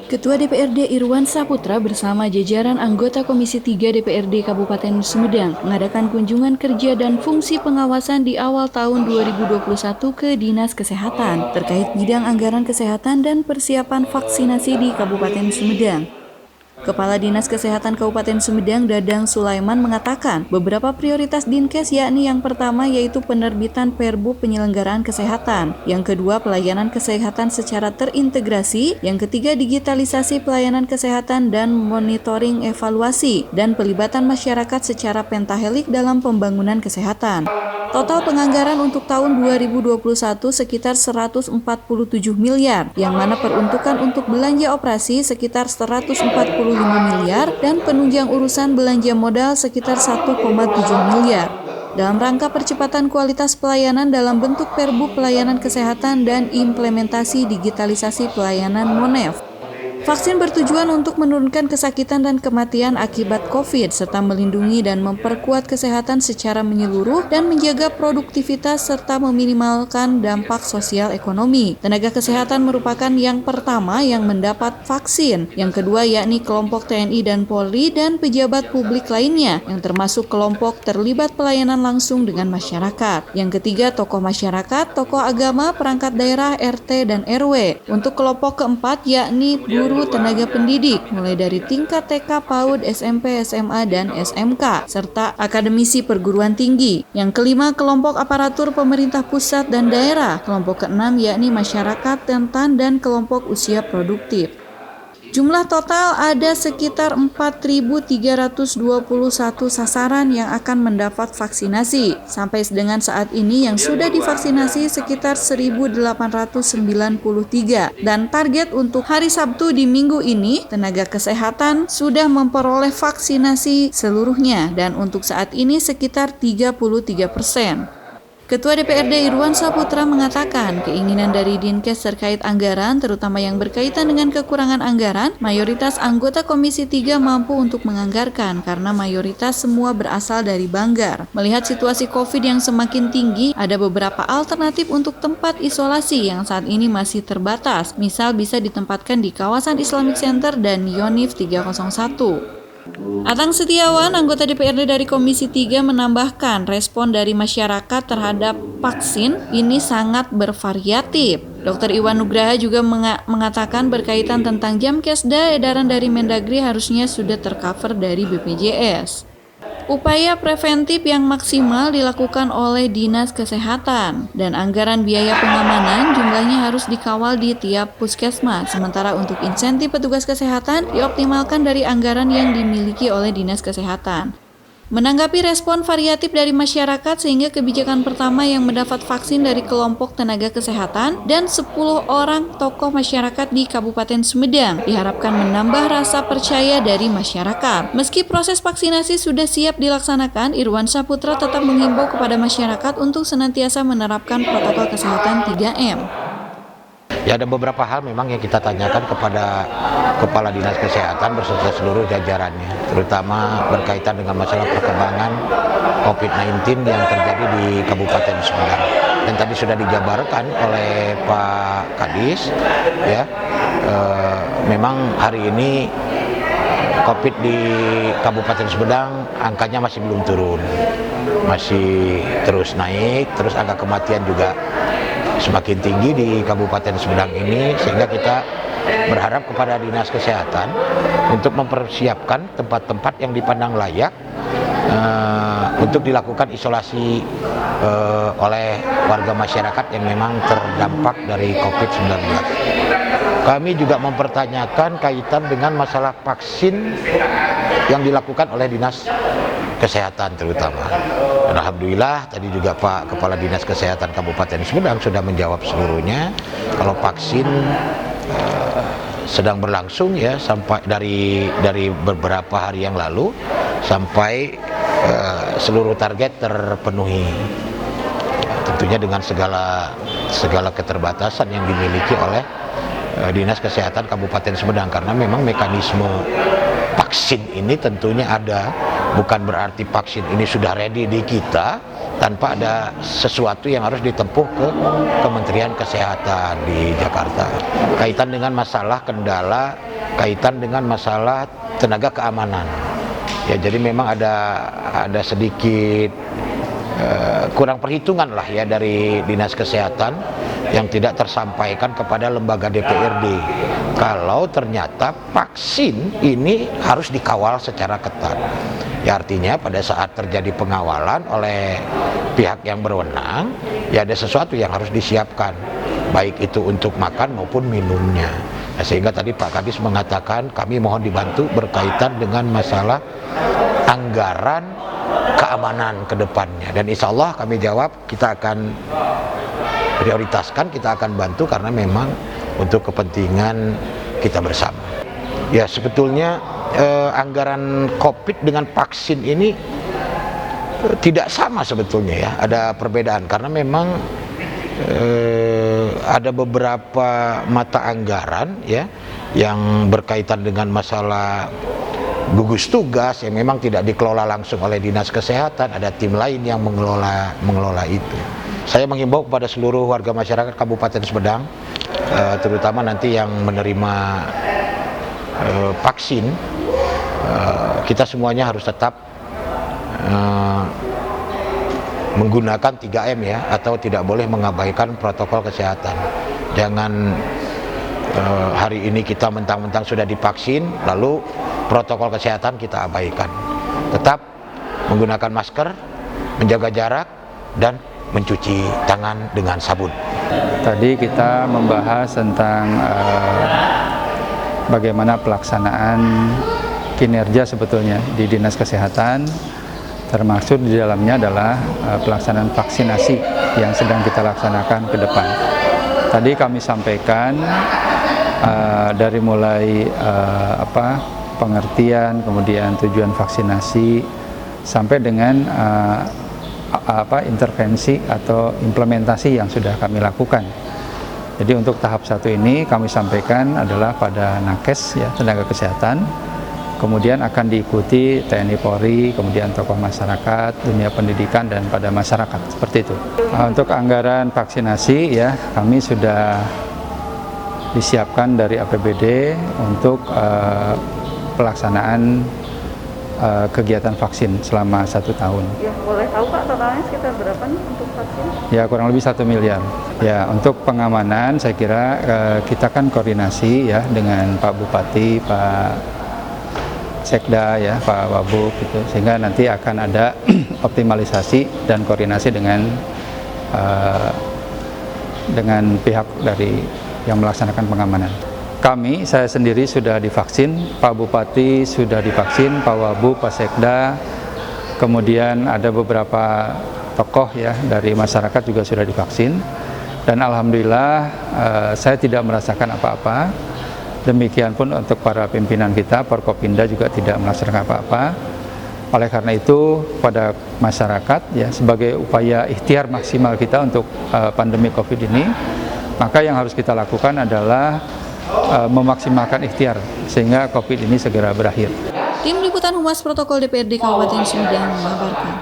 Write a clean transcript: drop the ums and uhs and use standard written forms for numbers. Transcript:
Ketua DPRD Irwan Saputra bersama jajaran anggota Komisi 3 DPRD Kabupaten Sumedang mengadakan kunjungan kerja dan fungsi pengawasan di awal tahun 2021 ke Dinas Kesehatan terkait bidang anggaran kesehatan dan persiapan vaksinasi di Kabupaten Sumedang. Kepala Dinas Kesehatan Kabupaten Sumedang Dadang Sulaiman mengatakan beberapa prioritas Dinkes yakni yang pertama yaitu penerbitan Perbu penyelenggaraan kesehatan, yang kedua pelayanan kesehatan secara terintegrasi, yang ketiga digitalisasi pelayanan kesehatan dan monitoring evaluasi, dan pelibatan masyarakat secara pentahelik dalam pembangunan kesehatan. Total penganggaran untuk tahun 2021 sekitar 147 miliar, yang mana peruntukan untuk belanja operasi sekitar 145 miliar dan penunjang urusan belanja modal sekitar 1,7 miliar. Dalam rangka percepatan kualitas pelayanan dalam bentuk Perbu pelayanan kesehatan dan implementasi digitalisasi pelayanan MONEF. Vaksin bertujuan untuk menurunkan kesakitan dan kematian akibat COVID, serta melindungi dan memperkuat kesehatan secara menyeluruh dan menjaga produktivitas serta meminimalkan dampak sosial ekonomi. Tenaga kesehatan merupakan yang pertama yang mendapat vaksin, yang kedua yakni kelompok TNI dan Polri dan pejabat publik lainnya, yang termasuk kelompok terlibat pelayanan langsung dengan masyarakat. Yang ketiga tokoh masyarakat, tokoh agama, perangkat daerah, RT, dan RW. Untuk kelompok keempat yakni guru tenaga pendidik, mulai dari tingkat TK, PAUD, SMP, SMA, dan SMK, serta akademisi perguruan tinggi. Yang kelima, kelompok aparatur pemerintah pusat dan daerah. Kelompok keenam yakni masyarakat rentan dan kelompok usia produktif. Jumlah total ada sekitar 4.321 sasaran yang akan mendapat vaksinasi. Sampai dengan saat ini yang sudah divaksinasi sekitar 1.893. Dan target untuk hari Sabtu di minggu ini, tenaga kesehatan sudah memperoleh vaksinasi seluruhnya dan untuk saat ini sekitar 33%. Ketua DPRD Irwan Saputra mengatakan keinginan dari Dinkes terkait anggaran, terutama yang berkaitan dengan kekurangan anggaran, mayoritas anggota Komisi 3 mampu untuk menganggarkan karena mayoritas semua berasal dari Banggar. Melihat situasi COVID yang semakin tinggi, ada beberapa alternatif untuk tempat isolasi yang saat ini masih terbatas, misal bisa ditempatkan di kawasan Islamic Center dan Yonif 301. Atang Setiawan, anggota DPRD dari Komisi 3 menambahkan respon dari masyarakat terhadap vaksin ini sangat bervariatif. Dr. Iwan Nugraha juga mengatakan berkaitan tentang Jamkesda, edaran dari Mendagri harusnya sudah tercover dari BPJS. Upaya preventif yang maksimal dilakukan oleh Dinas Kesehatan dan anggaran biaya pengamanan jumlahnya harus dikawal di tiap puskesmas. Sementara untuk insentif petugas kesehatan dioptimalkan dari anggaran yang dimiliki oleh Dinas Kesehatan. Menanggapi respon variatif dari masyarakat sehingga kebijakan pertama yang mendapat vaksin dari kelompok tenaga kesehatan dan 10 orang tokoh masyarakat di Kabupaten Sumedang diharapkan menambah rasa percaya dari masyarakat. Meski proses vaksinasi sudah siap dilaksanakan, Irwan Saputra tetap menghimbau kepada masyarakat untuk senantiasa menerapkan protokol kesehatan 3M. Ya, ada beberapa hal memang yang kita tanyakan kepada Kepala Dinas Kesehatan beserta seluruh jajarannya, terutama berkaitan dengan masalah perkembangan COVID-19 yang terjadi di Kabupaten Sumedang. Dan tadi sudah dijabarkan oleh Pak Kadis, ya, memang hari ini COVID di Kabupaten Sumedang angkanya masih belum turun, masih terus naik, terus angka kematian juga semakin tinggi di Kabupaten Sumedang ini, sehingga kita berharap kepada Dinas Kesehatan untuk mempersiapkan tempat-tempat yang dipandang layak untuk dilakukan isolasi oleh warga masyarakat yang memang terdampak dari COVID-19. Kami juga mempertanyakan kaitan dengan masalah vaksin yang dilakukan oleh Dinas Kesehatan terutama. Dan alhamdulillah tadi juga Pak Kepala Dinas Kesehatan Kabupaten Sumedang sudah menjawab seluruhnya kalau vaksin sedang berlangsung ya sampai dari beberapa hari yang lalu sampai seluruh target terpenuhi. Tentunya dengan segala keterbatasan yang dimiliki oleh Dinas Kesehatan Kabupaten Sumedang, karena memang mekanisme vaksin ini tentunya ada, bukan berarti vaksin ini sudah ready di kita, tanpa ada sesuatu yang harus ditempuh ke Kementerian Kesehatan di Jakarta. Kaitan dengan masalah kendala, kaitan dengan masalah tenaga keamanan. Ya, jadi memang ada sedikit kurang perhitungan lah ya dari Dinas Kesehatan yang tidak tersampaikan kepada lembaga DPRD. Kalau ternyata vaksin ini harus dikawal secara ketat. Ya, artinya pada saat terjadi pengawalan oleh pihak yang berwenang, ya ada sesuatu yang harus disiapkan, baik itu untuk makan maupun minumnya. Nah, sehingga tadi Pak Kadis mengatakan kami mohon dibantu berkaitan dengan masalah anggaran keamanan ke depannya. Dan insya Allah kami jawab kita akan prioritaskan, kita akan bantu karena memang untuk kepentingan kita bersama. Ya, sebetulnya anggaran COVID dengan vaksin ini tidak sama sebetulnya ya, ada perbedaan karena memang ada beberapa mata anggaran ya yang berkaitan dengan masalah gugus tugas yang memang tidak dikelola langsung oleh Dinas Kesehatan, ada tim lain yang mengelola itu. Saya menghimbau kepada seluruh warga masyarakat Kabupaten Sumedang, terutama nanti yang menerima vaksin, kita semuanya harus tetap menggunakan 3M ya, atau tidak boleh mengabaikan protokol kesehatan. Jangan hari ini kita mentang-mentang sudah divaksin, lalu protokol kesehatan kita abaikan. Tetap menggunakan masker, menjaga jarak, dan mencuci tangan dengan sabun. Tadi kita membahas tentang bagaimana pelaksanaan kinerja sebetulnya di Dinas Kesehatan, termasuk di dalamnya adalah pelaksanaan vaksinasi yang sedang kita laksanakan ke depan. Tadi kami sampaikan dari mulai pengertian, kemudian tujuan vaksinasi, sampai dengan intervensi atau implementasi yang sudah kami lakukan. Jadi untuk tahap 1 ini kami sampaikan adalah pada nakes ya, tenaga kesehatan, kemudian akan diikuti TNI Polri, kemudian tokoh masyarakat, dunia pendidikan, dan pada masyarakat, seperti itu. Untuk anggaran vaksinasi ya, kami sudah disiapkan dari APBD untuk pelaksanaan kegiatan vaksin selama 1 tahun. Ya, boleh tahu Pak totalnya sekitar berapa nih untuk vaksin? Ya, kurang lebih 1 miliar. Ya, untuk pengamanan saya kira kita kan koordinasi ya dengan Pak Bupati, Pak Sekda ya, Pak Wabub gitu, sehingga nanti akan ada optimalisasi dan koordinasi dengan pihak dari yang melaksanakan pengamanan. Saya sendiri sudah divaksin, Pak Bupati sudah divaksin, Pak Wabub, Pak Sekda, kemudian ada beberapa tokoh ya dari masyarakat juga sudah divaksin, dan alhamdulillah saya tidak merasakan apa-apa. Demikian pun untuk para pimpinan kita, Forkopimda juga tidak melaksanakan apa-apa. Oleh karena itu, pada masyarakat ya, sebagai upaya ikhtiar maksimal kita untuk pandemi COVID ini, maka yang harus kita lakukan adalah memaksimalkan ikhtiar sehingga COVID ini segera berakhir. Tim Liputan Humas Protokol DPRD Kabupaten Sumedang mengabarkan.